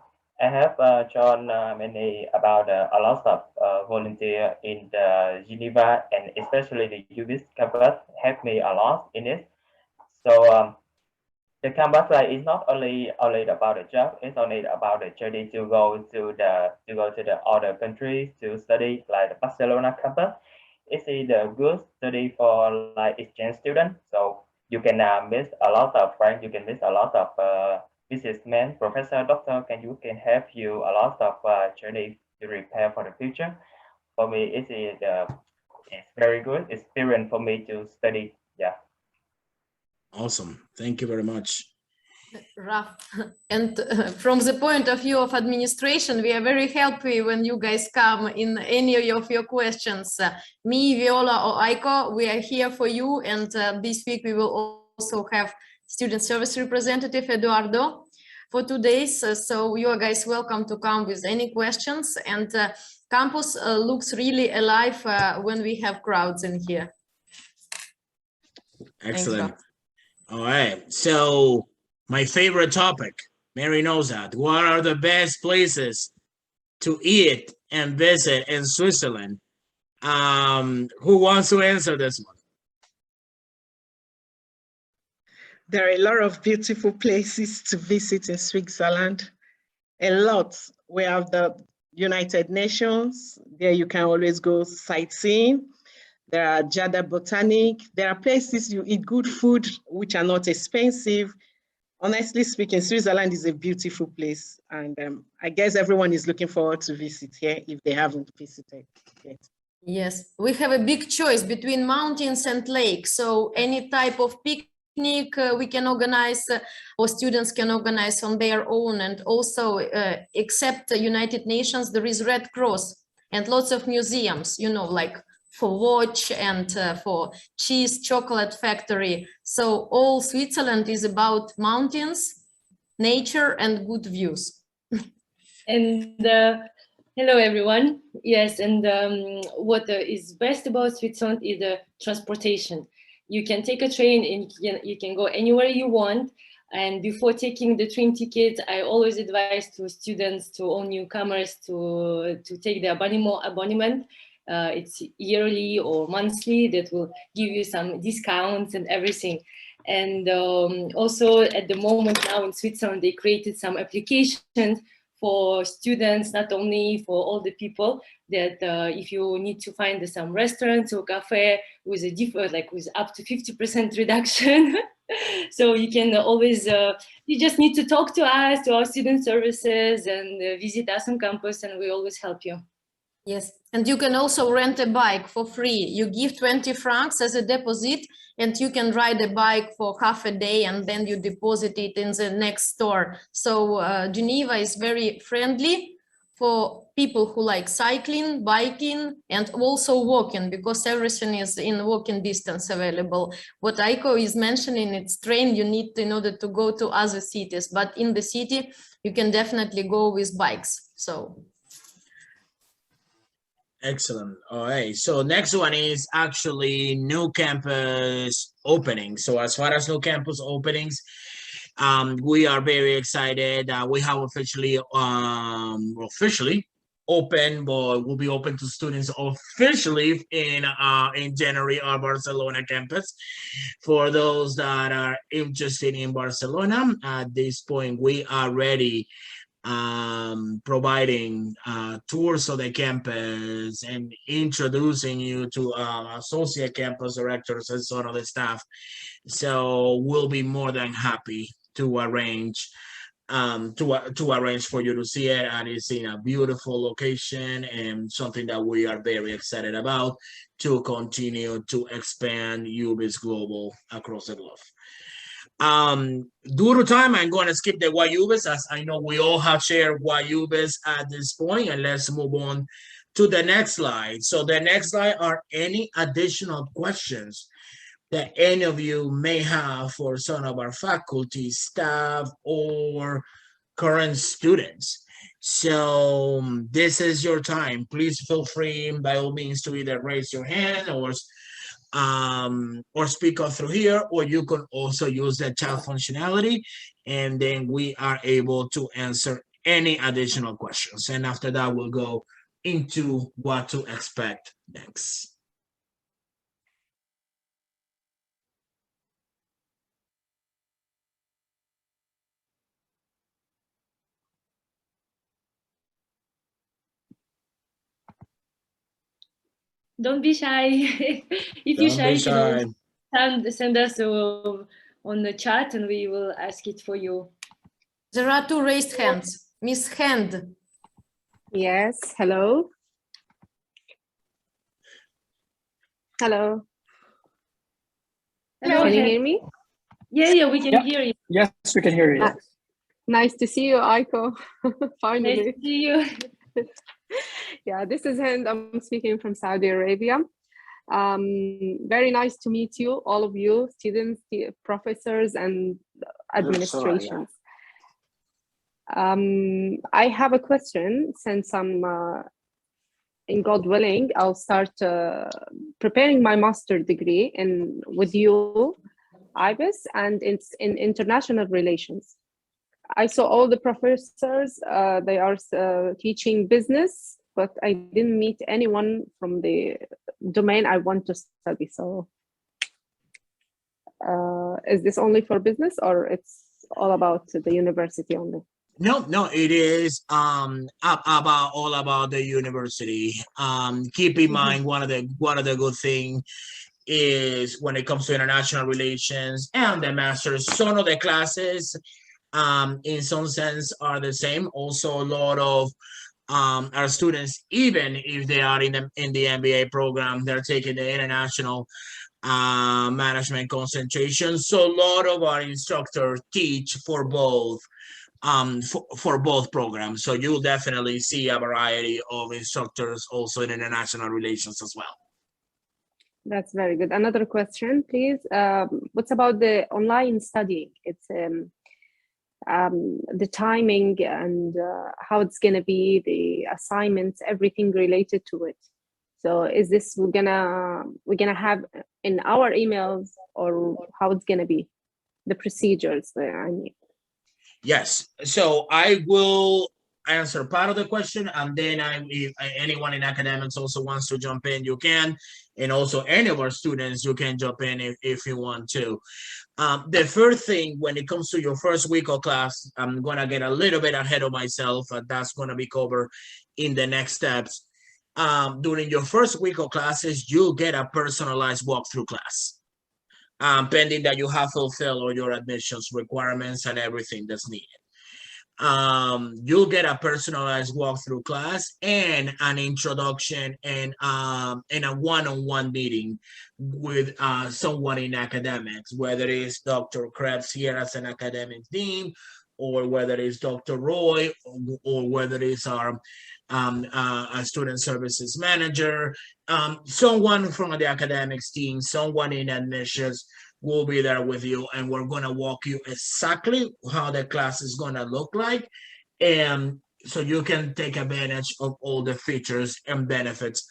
have joined many about a lot of volunteer in the Geneva, and especially the UBIS campus helped me a lot in it. So the campus life is not only about the job; it's only about the journey to go to the other countries to study, like the Barcelona campus. It's a good study for like exchange students. So you can meet a lot of friends, you can meet a lot of businessmen, professor, doctor, you can have you a lot of journey to prepare for the future. For me, it's very good experience for me to study. Yeah. Awesome. Thank you very much. Raf. And from the point of view of administration, we are very happy when you guys come in any of your questions. Me, Viola, or Aiko, we are here for you. And this week we will also have student service representative Eduardo for 2 days. So you are guys welcome to come with any questions. And campus looks really alive when we have crowds in here. Excellent. Thanks, all right. So my favorite topic, Mary knows that. What are the best places to eat and visit in Switzerland? Who wants to answer this one? There are a lot of beautiful places to visit in Switzerland. A lot. We have the United Nations. There you can always go sightseeing. There are Jada Botanic. There are places you eat good food, which are not expensive. Honestly speaking, Switzerland is a beautiful place. And I guess everyone is looking forward to visit here if they haven't visited yet. Yes, we have a big choice between mountains and lakes. So any type of picnic we can organize or students can organize on their own. And also, except the United Nations, there is Red Cross and lots of museums, you know, like for watch and for cheese, chocolate factory. So all Switzerland is about mountains, nature, and good views. And hello, everyone. Yes, and what is best about Switzerland is the transportation. You can take a train and you can go anywhere you want. And before taking the train ticket, I always advise to students, to all newcomers, to take the abonnement. It's yearly or monthly that will give you some discounts and everything. And also at the moment now in Switzerland, they created some applications for students, not only for all the people, that if you need to find some restaurants or cafe with a different, like with up to 50% reduction. So you can always, you just need to talk to us, to our student services, and visit us on campus, and we always help you. Yes, and you can also rent a bike for free. You give 20 francs as a deposit, and you can ride a bike for half a day, and then you deposit it in the next store. So Geneva is very friendly for people who like cycling, biking, and also walking, because everything is in walking distance available. What Aiko is mentioning, it's train you need in order to go to other cities, but in the city, you can definitely go with bikes. So. Excellent. All right. So next one is actually new campus opening. So as far as new campus openings, we are very excited. We have officially open, but will be open to students officially in January, our Barcelona campus. For those that are interested in Barcelona, at this point, we are ready providing tours of the campus and introducing you to associate campus directors and some of the staff. So we'll be more than happy to arrange for you to see it, and it's in a beautiful location and something that we are very excited about to continue to expand UBIS Global across the globe. Due to time, I'm going to skip the UBIS, as I know we all have shared UBIS at this point, and let's move on to the next slide. So the next slide are any additional questions that any of you may have for some of our faculty, staff, or current students. So this is your time. Please feel free, by all means, to either raise your hand or speak up through here, or you can also use the chat functionality, and then we are able to answer any additional questions. And after that, we'll go into what to expect next. Don't be shy. If you're shy, Don't be shy. send us on the chat and we will ask it for you. There are two raised hands. Miss Hand. Yes, hello. Hello. Hello, Can you Hen. hear me? Yeah, we can Yeah. hear you. Yes, we can hear you. Nice to see you, Aiko. Nice Finally. to see you. Yeah, this is Hind. I'm speaking from Saudi Arabia. Very nice to meet you, all of you, students, professors, and administrations. I have a question. Since I'm, in God willing, I'll start preparing my master degree with you, UBIS, and it's in international relations. I saw all the professors, they are teaching business, but I didn't meet anyone from the domain I want to study. So is this only for business, or it's all about the university only? No, it is about all about the university. Keep in mind one of the good thing is when it comes to international relations and the masters, some of the classes in some sense are the same. Also, a lot of our students, even if they are in the MBA program, they're taking the international management concentration. So a lot of our instructors teach for both for both programs. So you'll definitely see a variety of instructors also in international relations as well. That's very good. Another question, please. What's about the online studying? It's the timing and how it's going to be, the assignments, everything related to it. So is this we're gonna have in our emails, or how it's going to be, the procedures there? I mean. Yes. So I will answer part of the question, and then if anyone in academics also wants to jump in, you can. And also any of our students, you can jump in if you want to. The first thing, when it comes to your first week of class, I'm going to get a little bit ahead of myself. That's going to be covered in the next steps. During your first week of classes, you'll get a personalized walkthrough class. Pending that you have fulfilled all your admissions requirements and everything that's needed. You'll get a personalized walkthrough class and an introduction and a one-on-one meeting with someone in academics, whether it's Dr. Krebs here as an academic dean, or whether it's Dr. Roy, or whether it's our a student services manager, someone from the academics team, someone in admissions will be there with you, and we're going to walk you exactly how the class is going to look like, and so you can take advantage of all the features and benefits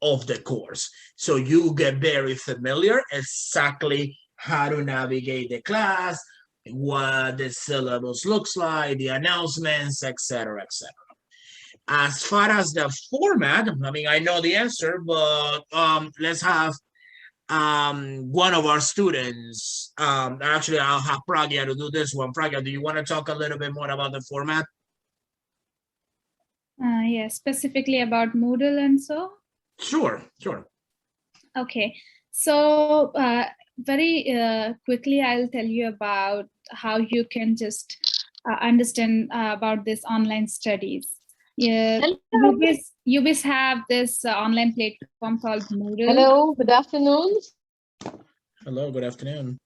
of the course. So you get very familiar exactly how to navigate the class, what the syllabus looks like, the announcements, etc., etc. As far as the format, I mean, I know the answer, but let's have one of our students, actually I'll have Pragya to do this one. Pragya, do you want to talk a little bit more about the format? Yeah, specifically about Moodle and so? Sure. Okay, so very quickly, I'll tell you about how you can just understand about this online studies. Yeah, UBIS have this online platform called Moodle. Hello, good afternoon. Hello, good afternoon.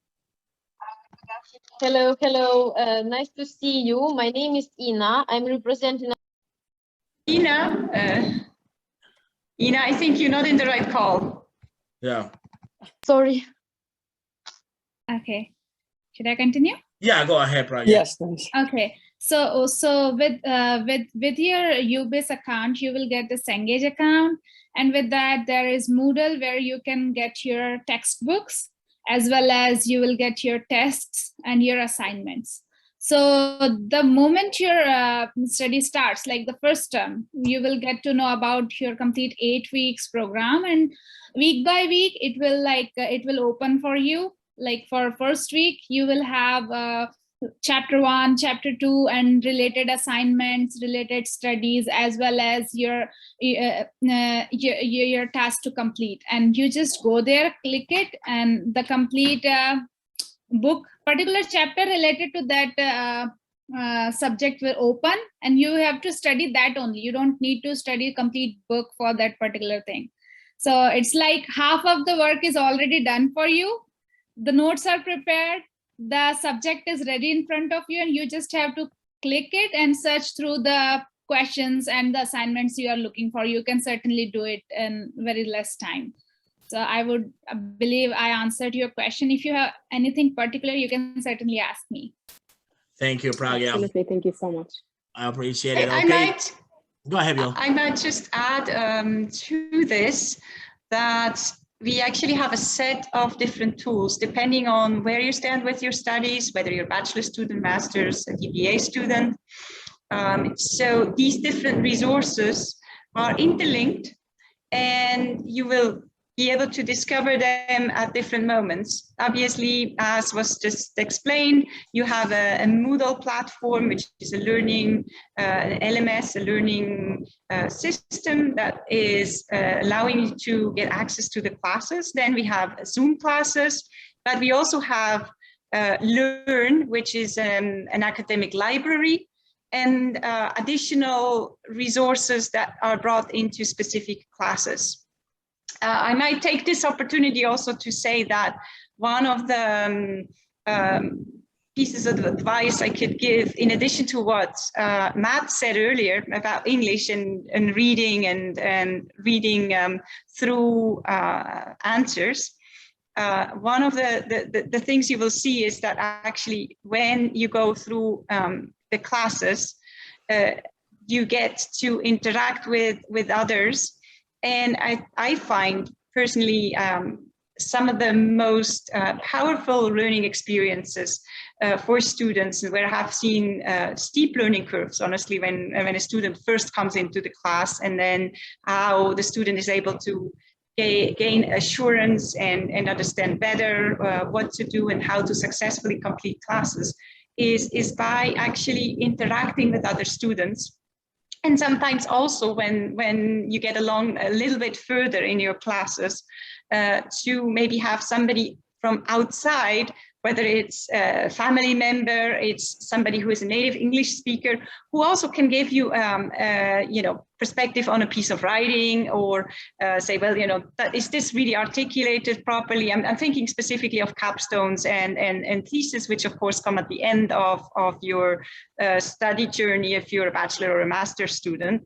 Hello. Nice to see you. My name is Ina. I'm representing. Ina, I think you're not in the right call. Yeah. Sorry. Okay, should I continue? Yeah, go ahead, Pragya. Yes, thanks. Okay. So with your UBIS account, you will get the Cengage account, and with that there is Moodle, where you can get your textbooks, as well as you will get your tests and your assignments. So the moment your study starts, like the first term, you will get to know about your complete 8 weeks program, and week by week it will open for you. Like for first week, you will have chapter 1, chapter 2, and related assignments, related studies, as well as your task to complete. And you just go there, click it, and the complete book, particular chapter related to that subject will open, and you have to study that only. You don't need to study complete book for that particular thing. So it's like half of the work is already done for you. The notes are prepared, the subject is ready in front of you, and you just have to click it and search through the questions and the assignments you are looking for. You can certainly do it in very less time. So I would believe I answered your question. If you have anything particular, you can certainly ask me. Thank you, Pragya. Absolutely, thank you so much. I appreciate it. Okay. Go ahead, Bill. I might just add to this that we actually have a set of different tools depending on where you stand with your studies, whether you're a bachelor student, master's, a DBA student. So these different resources are interlinked, and you will be able to discover them at different moments. Obviously, as was just explained, you have a Moodle platform, which is a learning, an LMS, a learning system that is allowing you to get access to the classes. Then we have Zoom classes, but we also have Learn, which is an academic library, and additional resources that are brought into specific classes. I might take this opportunity also to say that one of the pieces of advice I could give, in addition to what Matt said earlier about English and reading and reading through answers, one of the things you will see is that actually when you go through the classes, you get to interact with others. And I find personally some of the most powerful learning experiences for students, where I have seen steep learning curves, honestly, when a student first comes into the class, and then how the student is able to gain assurance and understand better what to do and how to successfully complete classes, is by actually interacting with other students. And sometimes also when you get along a little bit further in your classes, to maybe have somebody from outside, whether it's a family member, it's somebody who is a native English speaker, who also can give you, perspective on a piece of writing, or say, well, is this really articulated properly? I'm thinking specifically of capstones and thesis, which of course come at the end of your study journey, if you're a bachelor or a master's student,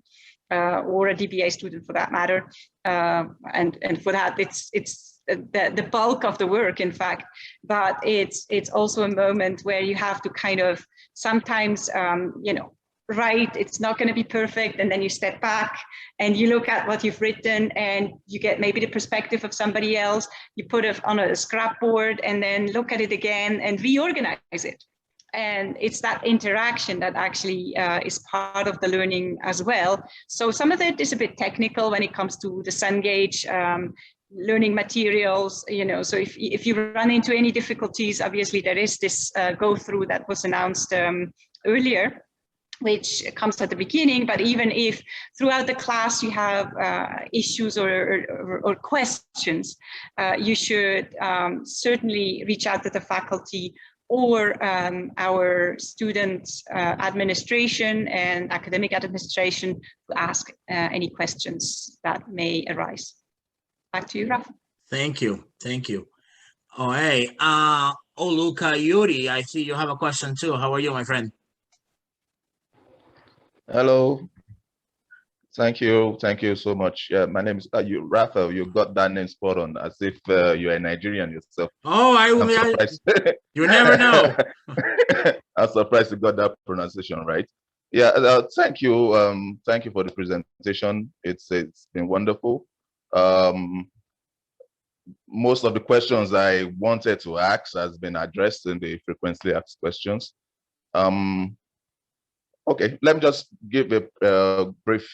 or a DBA student for that matter. And for that, it's the bulk of the work, in fact, but it's also a moment where you have to kind of sometimes, write, it's not going to be perfect, and then you step back and you look at what you've written, and you get maybe the perspective of somebody else, you put it on a scrapboard and then look at it again and reorganize it. And it's that interaction that actually is part of the learning as well. So some of it is a bit technical when it comes to the Cengage learning materials, so if you run into any difficulties, obviously there is this go through that was announced earlier, which comes at the beginning. But even if throughout the class you have issues or questions, you should certainly reach out to the faculty or our student administration and academic administration to ask any questions that may arise. Back to you, Rafa. Thank you. Oh, hey, Oluka Yuri, I see you have a question too. How are you, my friend? Hello. Thank you so much. Yeah, my name is Rafa. You got that name spot on, as if you're a Nigerian yourself. Oh, you never know. I'm surprised you got that pronunciation right. Yeah, thank you. Thank you for the presentation. It's been wonderful. Most of the questions I wanted to ask has been addressed in the frequently asked questions. Okay, let me just give a brief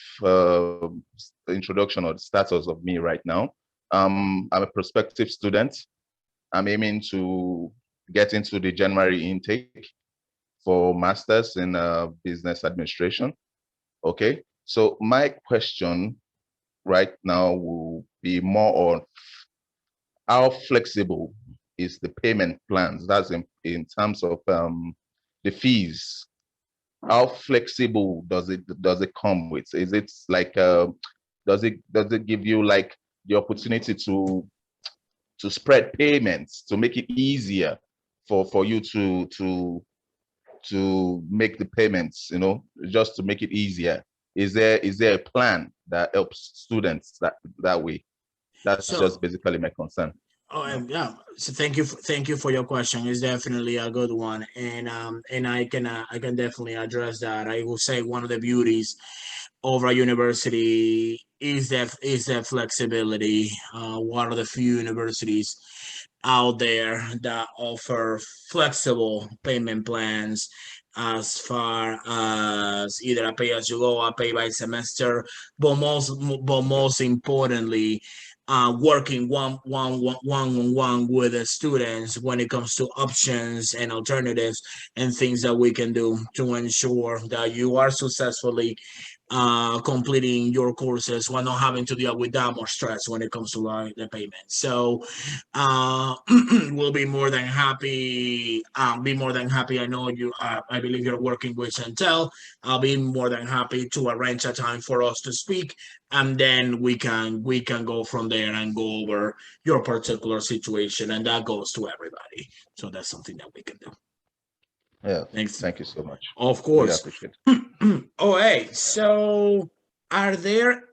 introduction or the status of me right now. I'm a prospective student. I'm aiming to get into the January intake. for masters in business administration. Okay, so my question right now will be more on how flexible is the payment plans. That's in terms of the fees. How flexible does it come with? Is it like does it give you like the opportunity to spread payments to make it easier for you to make the payments, you know, just to make it easier? Is there a plan that helps students that way? That's just basically my concern. Oh, yeah. So thank you for your question. It's definitely a good one, and I can definitely address that. I will say one of the beauties of a university is that flexibility. One of the few universities out there that offer flexible payment plans as far as either a pay as you go, a pay by semester, but most importantly, working one-on-one with the students when it comes to options and alternatives and things that we can do to ensure that you are successfully completing your courses while not having to deal with that much stress when it comes to the payment. So we'll be more than happy. I know you. I believe you're working with Chantel. I'll be more than happy to arrange a time for us to speak, and then we can go from there and go over your particular situation, and that goes to everybody. So that's something that we can do. Yeah. Thanks. Thank you so much. Of course. Really appreciate it. Oh, hey. So, are there?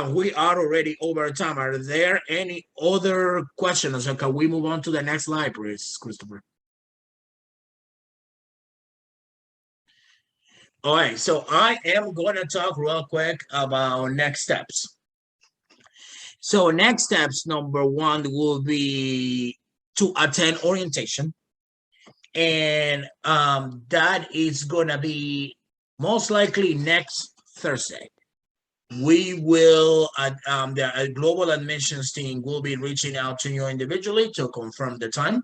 We are already over time. Are there any other questions, or can we move on to the next slide, please, Christopher? All right. So I am going to talk real quick about next steps. So next steps, number one will be to attend orientation. And that is gonna be most likely next Thursday. We will, the global admissions team will be reaching out to you individually to confirm the time,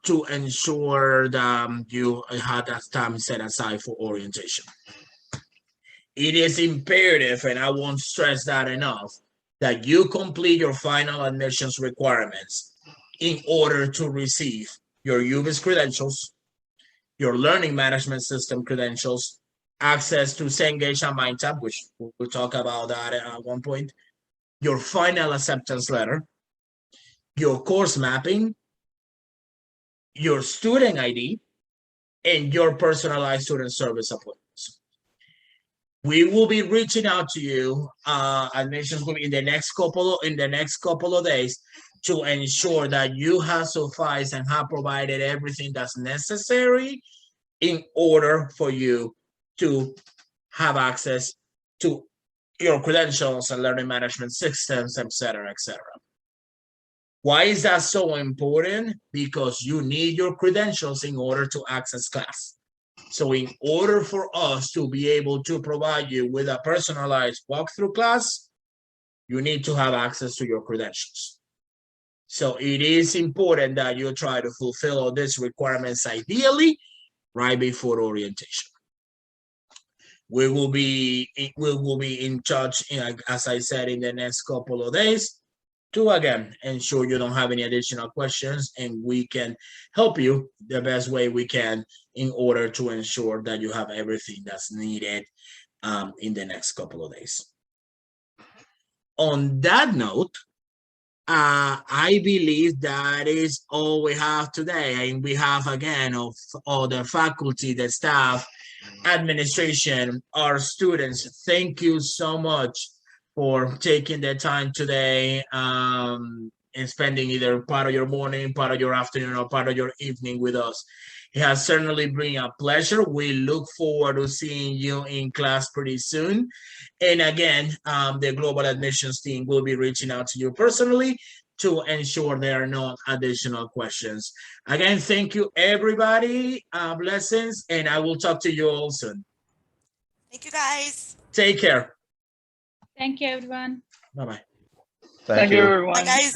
to ensure that you had that time set aside for orientation. It is imperative, and I won't stress that enough, that you complete your final admissions requirements in order to receive your UBIS credentials, your learning management system credentials, access to Cengage and MindTap, which we'll talk about that at one point, your final acceptance letter, your course mapping, your student ID, and your personalized student service appointments. We will be reaching out to you, admissions will be in the next couple of days, to ensure that you have sufficed and have provided everything that's necessary in order for you to have access to your credentials and learning management systems, etc., etc. Why is that so important? Because you need your credentials in order to access class. So in order for us to be able to provide you with a personalized walkthrough class, you need to have access to your credentials. So it is important that you try to fulfill all these requirements ideally right before orientation. We will be in touch, as I said, in the next couple of days to again ensure you don't have any additional questions, and we can help you the best way we can in order to ensure that you have everything that's needed in the next couple of days. On that note, I believe that is all we have today. And we have, again, of all the faculty, the staff, administration, our students. Thank you so much for taking the time today and spending either part of your morning, part of your afternoon, or part of your evening with us. It has certainly been a pleasure. We look forward to seeing you in class pretty soon. And again, the global admissions team will be reaching out to you personally to ensure there are no additional questions. Again, thank you, everybody. Blessings, and I will talk to you all soon. Thank you, guys. Take care. Thank you, everyone. Bye-bye. Thank you, everyone. Bye, guys.